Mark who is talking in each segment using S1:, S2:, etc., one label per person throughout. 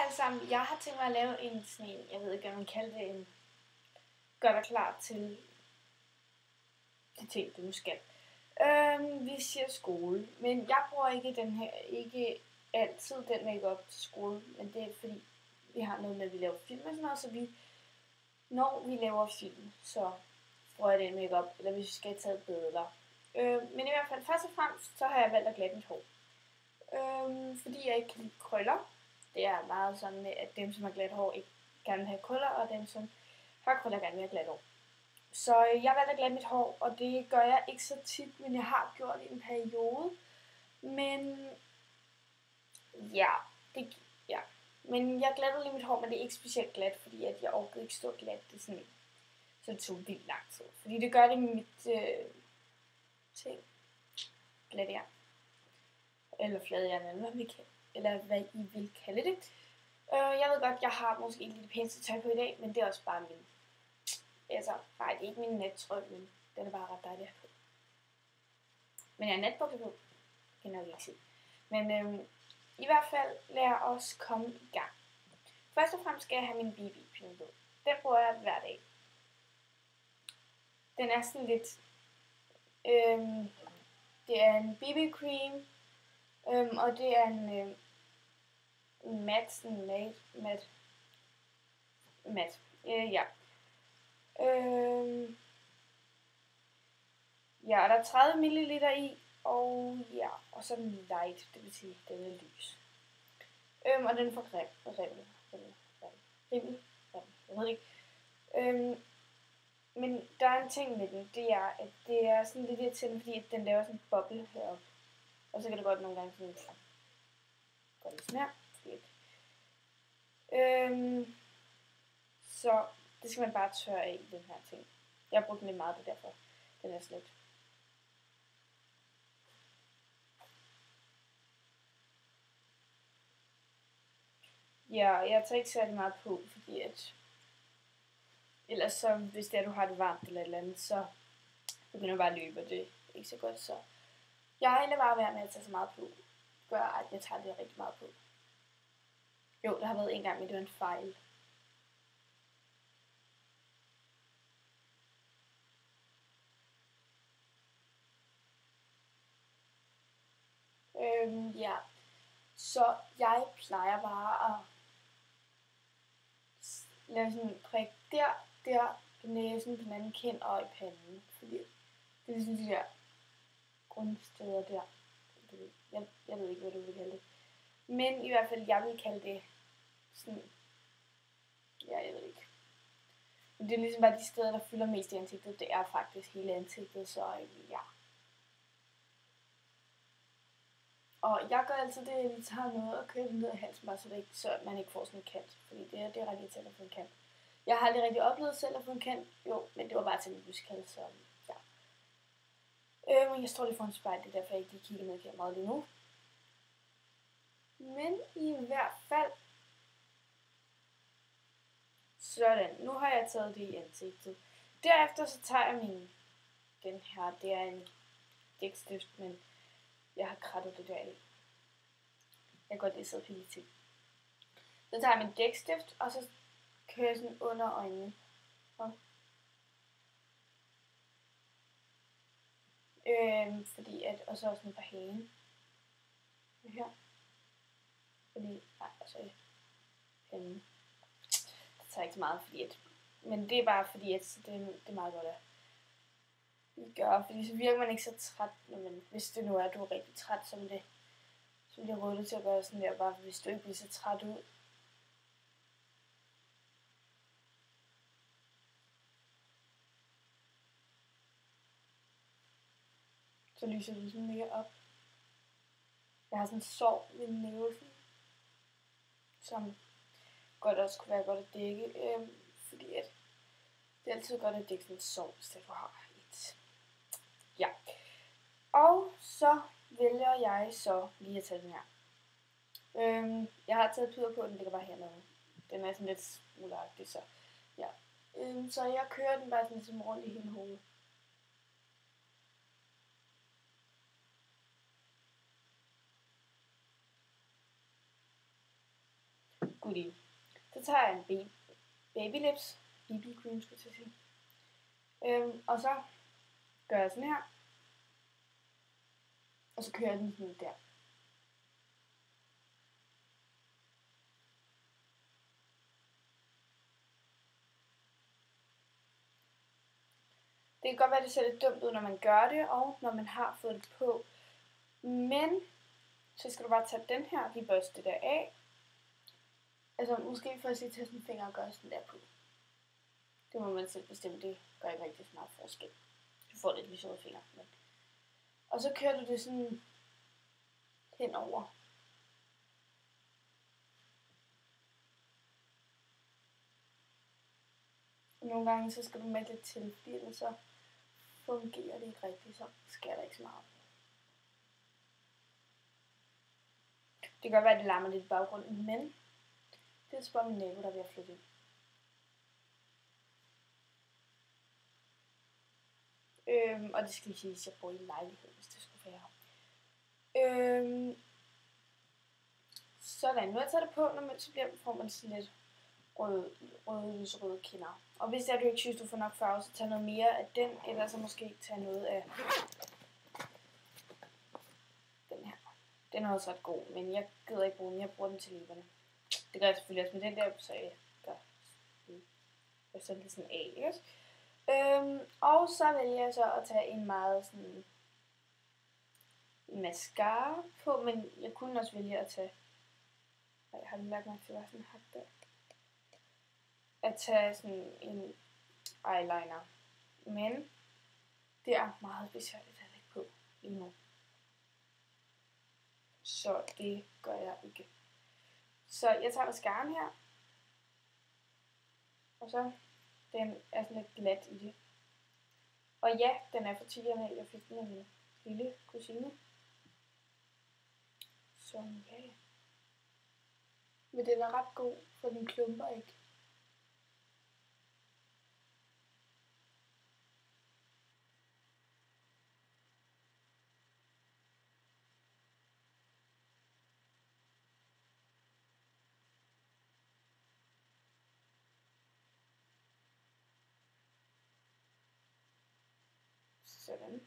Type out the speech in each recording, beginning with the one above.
S1: alle sammen. Jeg har tænkt mig at lave en sådan en, jeg ved ikke, om man kalder det en gør dig klar til de ting, du nu skal. Vi siger skole, men jeg bruger ikke altid den make-up til skole, men det er fordi, vi har noget med, at vi laver film og sådan noget, så når vi laver film, så bruger jeg den make-up, eller hvis vi skal tage billeder. Men i hvert fald, først og fremmest, så har jeg valgt at glatte mit hår. Fordi jeg ikke kan lide krøller. Det er meget sådan med, at dem, som har glat hår, ikke gerne vil have krøller, og dem, som har krøller, gerne vil have glat hår. Så jeg valgte at glatte mit hår, og det gør jeg ikke så tit, men jeg har gjort det i en periode. Men ja, men jeg glattede lige mit hår, men det er ikke specielt glat, fordi at jeg orkede ikke stå glat. Det sådan, så det tog vildt lang tid. Fordi det gør det med mit ting. Glat jern. Eller fladjern, eller hvad I vil kalde det. Jeg ved godt, jeg har måske ikke lidt pæneste tøj på i dag, men det er også bare min. Altså, nej, det er ikke min nattrøje, men den er bare ret dejlig at have på. Men jeg har natbukser på. Det kan jeg nok ikke se. Men i hvert fald lad os komme i gang. Først og fremmest skal jeg have min BB-pinde på. Den bruger jeg hver dag. Den er sådan lidt. Det er en BB-cream. Og det er en mat. Ja. Ja, og der er 30 ml i, og ja, og så er den light, det vil sige, den er lys. Og den er for rimmel, jeg ved det ikke. Men der er en ting med den, det er, at det er sådan lidt irriterende, fordi at den laver sådan en boble heroppe. Og så kan det godt nogle gange sådan lidt gå lidt snær. Så det skal man bare tørre af, den her ting. Jeg har brugt den lidt meget, det derfor den er slet. Ja, jeg tager ikke særlig meget på, fordi at ellers så, hvis det er, du har det varmt eller et eller andet, så begynder du bare at løbe, og det er ikke så godt, så jeg lader bare være med at tage så meget på. Gør, at jeg tager det rigtig meget på. Jo, der har været en gang, men det var en fejl. Ja. Så jeg plejer bare at lave sådan en prik der, på næsen, på den anden kind og i panden. Fordi det er ligesom de der grundsteder der. Jeg ved ikke, hvad du vil kalde det. Men i hvert fald, jeg vil kalde det sådan. Ja, jeg ved ikke. Men det er ligesom bare de steder, der fylder mest i ansigtet. Det er faktisk hele ansigtet, så ja. Og jeg gør altid det, at jeg tager noget og kører det ned i halsen, bare så man ikke får sådan en kant. Fordi det er ret irriterende at få en kant. Jeg har aldrig rigtig oplevet selv at få en kant. Jo, men det var bare til en musical, så ja. Men jeg står lige foran spejl, det er derfor jeg ikke lige kigger ned i kameraet lige nu. Men i hvert fald. Sådan, nu har jeg taget det i ansigtet. Derefter så tager jeg den her, det er en dækstift, men jeg har krattet det der af. Jeg kan godt lide at pille til. Så tager jeg min dækstift, og så kører jeg sådan under øjnene. Fordi at, og så også noget på hagen. Her. Fordi, nej, altså, det tager ikke så meget, fordi at, men det er bare fordi, at det er meget godt at gøre, fordi så virker man ikke så træt, hvis det nu er, at du er rigtig træt, så bliver rådet til at gøre sådan der, bare hvis du ikke bliver så træt ud. Så lyser det sådan mere op. Jeg har sådan en sår ved næsen, som godt også kunne være godt at dække, fordi at det er altid godt at dække sådan en sår, hvis det har et. Ja. Og så vælger jeg så lige at tage den her. Jeg har taget puder på, den ligger bare hernede. Den er sådan lidt smuleragtig, så ja. Så jeg kører den bare sådan rundt i hele hovedet. Gud, lige. Så tager jeg en baby lips, BB cream skulle jeg sige. Og så gør jeg sådan her. Og så kører jeg den sådan der. Det kan godt være, at det ser lidt dumt ud, når man gør det, og når man har fået det på. Men så skal du bare tage den her, lige børste det der af. Altså måske først lige tage sådan en finger og gøre sådan der på. Det må man selv bestemme, det gør ikke rigtig så meget forskel. Du får lidt lyserøde fingre. Men. Og så kører du det sådan henover. Nogle gange så skal du med lidt til, fordi ellers så fungerer det ikke rigtigt, så sker der ikke så meget. Det kan godt være, at det larmer lidt i baggrunden, men det er så bare min nabo, der er ved at flytte ind. Og det skal lige sige, at jeg bor i lejlighed, hvis det skulle være. Sådan, nu har jeg taget det på, så får man sådan lidt lyserøde kinder. Og hvis du ikke synes, du får nok farve, så tag noget mere af den, eller så måske tage noget af den her. Den er også ret god, men jeg gider ikke bruge den. Jeg bruger den til læberne. Det gør jeg selvfølgelig også med den der, så jeg gør sådan lidt sådan af, ikke? Og så vælger jeg så at tage en meget sådan mascara på, men jeg kunne også vælge at tage, jeg har lige lagt mig til at være sådan en hak der, at tage sådan en eyeliner, men det er meget besværligt at lægge på lige nu, så det gør jeg ikke. Så jeg tager mascaraen her, og så den er sådan lidt glat i det. Og ja, den er for 10 år. Jeg fik den af min lille kusine. Så ja. Men den er ret god, for den klumper ikke. Sådan.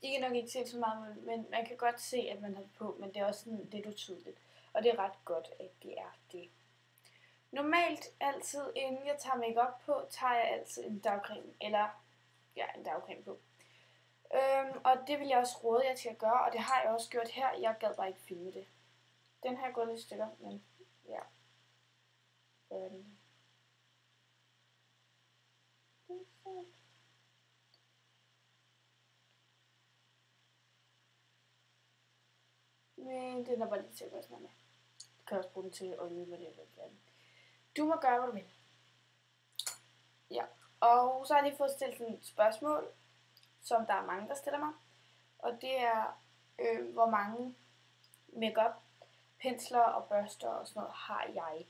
S1: I kan nok ikke se så meget, men man kan godt se, at man har det på, men det er også sådan lidt utydeligt. Og det er ret godt, at det er det. Normalt altid, inden jeg tager makeup på, tager jeg altid en dagcreme, eller ja, en dagcreme på. Og det vil jeg også råde jer til at gøre, og det har jeg også gjort her. Jeg gad bare ikke filme det. Den her går lidt i stykker, men ja. Men den er bare lidt til at gøre sådan med. Du kan også bruge den til øjnene med det. Du må gøre, hvad du vil. Ja, og så har jeg lige fået stillet sådan et spørgsmål, som der er mange, der stiller mig. Og det er, hvor mange makeup, pensler og børster og sådan noget har jeg.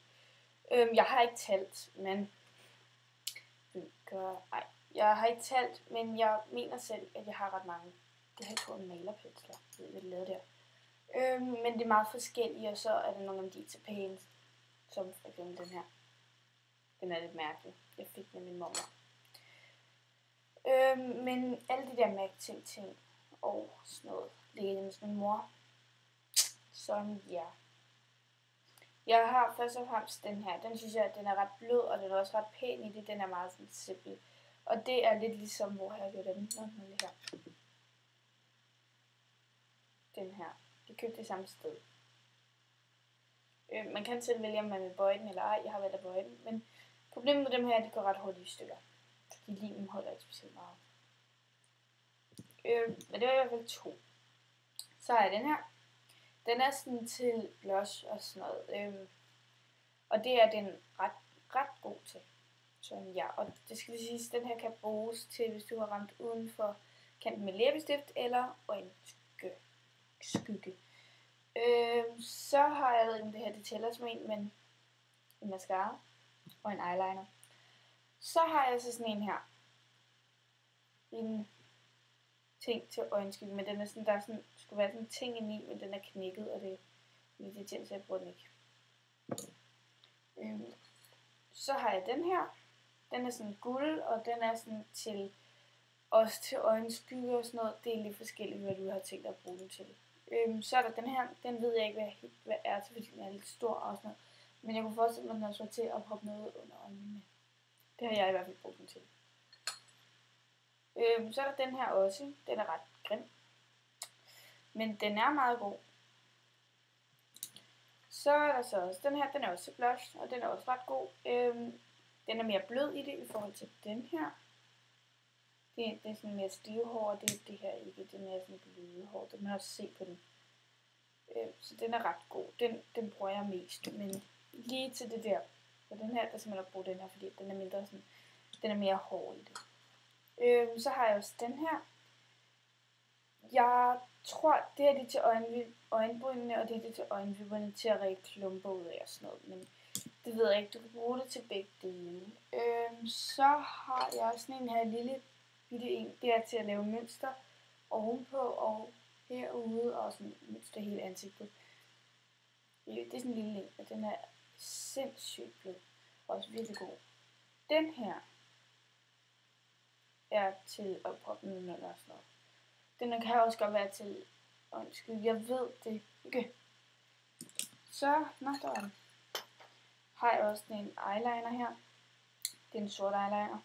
S1: Jeg har ikke talt, men jeg har ikke talt, men jeg mener selv, at jeg har ret mange. Det har jeg på en malerpensler, jeg lavede der. Men det er meget forskellige, og så er der nogle af de til pæne, som for eksempel den her. Den er lidt mærkelig. Jeg fik den af min mormor. Men alle de der mærketing og sådan noget, ligger hos min mor. Så ja. Jeg har først og fremmest den her. Den synes jeg, at den er ret blød, og den er også ret pæn i det. Den er meget sådan simpel. Og det er lidt ligesom, hvor jeg gjorde den. Her. Den her. De købte det samme sted. Man kan selv vælge, om man vil bøje den eller ej. Jeg har valgt at bøje den. Men problemet med dem her, de går ret hurtigt i stykker. De limen holder ikke specielt meget. Men det var i hvert fald 2. Så har jeg den her. Den er sådan til blush og sådan noget. Og det er den ret god til. Så ja, og det skal lige siges, den her kan bruges til, hvis du har ramt uden for kanten med læbestift eller øjenskygge. Så har jeg lavet det her, det tæller som en mascara og en eyeliner. Så har jeg så sådan en her. En ting til øjenskygge, men den er sådan, der er sådan, skulle være sådan en ting inde i, men den er knækket, og det er lidt irriterende, så jeg bruger den ikke. Så har jeg den her. Den er sådan guld, og den er sådan også til øjenskygge og sådan noget. Det er lidt forskelligt, hvad du har tænkt dig at bruge den til. Så er der den her. Den ved jeg ikke, hvad er til, fordi den er lidt stor og sådan noget. Men jeg kunne forestille mig, at den også var til at proppe noget under øjnene. Det har jeg i hvert fald brugt den til. Så er der den her også. Den er ret grim. Men den er meget god. Så er der så også den her. Den er også blush, og den er også ret god. Den er mere blød i det i forhold til den her. Det er sådan mere stive hår, og det her ikke. Det er mere sådan bløde hår. Det må man også se på den. Så den er ret god. Den bruger jeg mest. Men lige til det der. Og den her, der skal man nok bruge den her, fordi den er mindre sådan. Den er mere hård i det. Så har jeg også den her. Jeg tror, det er det til øjenbrynene, og det er det til øjenvipperne til at række klumper ud af og sådan noget. Men det ved jeg ikke. Du kan bruge det til begge dele. Så har jeg sådan en her lille bitte en. Det er til at lave mønster ovenpå og herude og sådan mønster hele ansigtet. Det er sådan en lille en, og den er sindssygt blød. Også virkelig god. Den her er til at proppe nedenunder og sådan noget. Den kan også godt være til øjenskygge. Jeg ved det ikke. Så, der har jeg også en eyeliner her. Det er en sort eyeliner.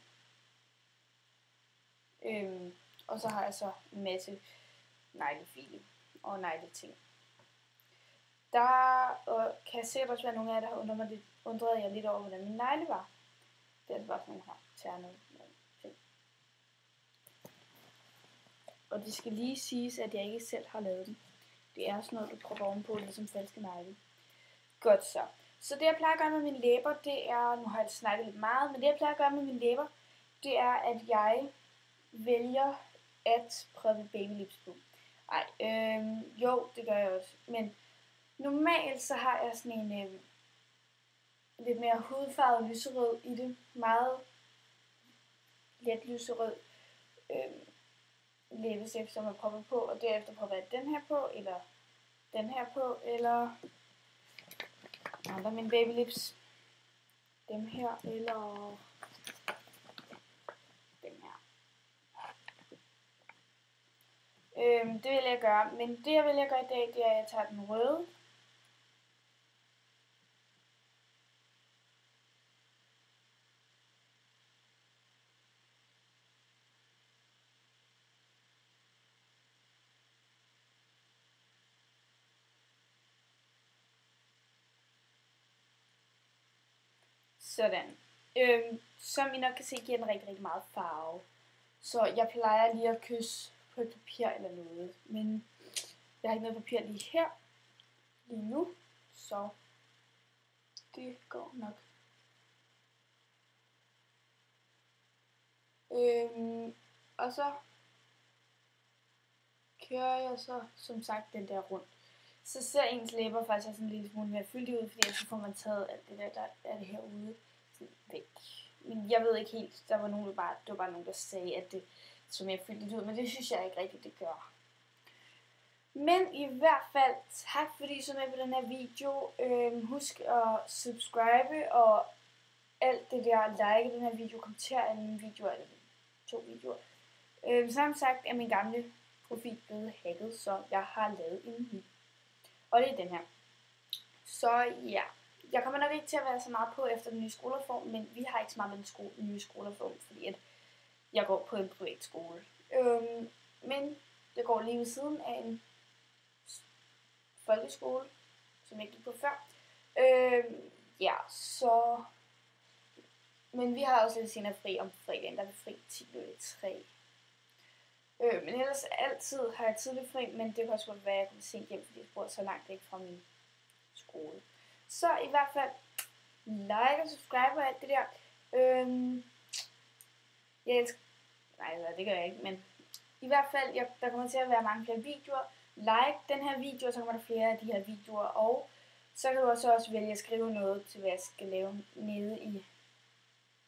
S1: Og så har jeg så en masse neglefile og negleting. Der kan jeg sikkert også være nogle af jer, der har undret jer lidt over, hvordan min negle var. Det er altså bare sådan nogle her ternede ting. Og det skal lige siges, at jeg ikke selv har lavet den. Det er sådan noget, du propper ovenpå, ligesom falske negle. Godt så. Så det jeg plejer at gøre med mine læber, det er, nu har jeg snakket lidt meget, men det jeg plejer at gøre med mine læber, det er, at jeg vælger at prøve baby lips på. Jo, det gør jeg også. Men normalt så har jeg sådan en lidt mere hudfarvet lyserød i det. Meget let lyserød læbestift, som jeg propper på, og derefter propper jeg den her på, eller den her på, eller andre mine baby lips. Dem her, eller dem her. Det vil jeg gøre, men det jeg vil gøre i dag, det er, at jeg tager den røde. Sådan. Som I nok kan se, giver den rigtig, rigtig meget farve. Så jeg plejer lige at kysse på et papir eller noget. Men jeg har ikke noget papir lige her. Lige nu. Så det går nok. Og så kører jeg så, som sagt, den der rundt. Så ser ens læber faktisk sådan en lille smule mere fyldig ud, fordi så får man taget alt det der er det herude sådan væk. Men jeg ved ikke helt, der var nogen, det var bare nogen, der sagde, at det så mere fyldigt ud, men det synes jeg ikke rigtigt, det gør. Men i hvert fald, tak fordi I så med på den her video. Husk at subscribe og alt det der, like den her video, kommentere alle mine videoer, eller 2 videoer. Som sagt er min gamle profil blevet hacket, så jeg har lavet en ny. Og det er den her. Så ja, jeg kommer nok ikke til at være så meget på efter den nye skolereform, men vi har ikke så meget med den nye skolereform, fordi at jeg går på en privat skole. Men jeg går lige ved siden af en folkeskole, som jeg gik på før. Ja, så... Men vi har også lidt senere fri om fredagen, der er vi fri 10:03. Men ellers altid har jeg tidligt fri, men det kan også godt være, at jeg kommer sent hjem, fordi jeg bor så langt væk fra min skole. Så i hvert fald, like og subscribe og alt det der. Jeg elsker... Nej, det gør jeg ikke, men i hvert fald, der kommer til at være mange flere videoer. Like den her video, og så kommer der flere af de her videoer, og så kan du også vælge at skrive noget til, hvad jeg skal lave nede i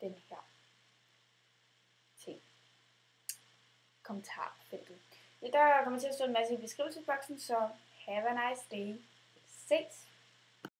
S1: den her ting. Kommentarfeltet. Der kommer til at stå en masse i beskrivelsesboksen, så have a nice day. Ses!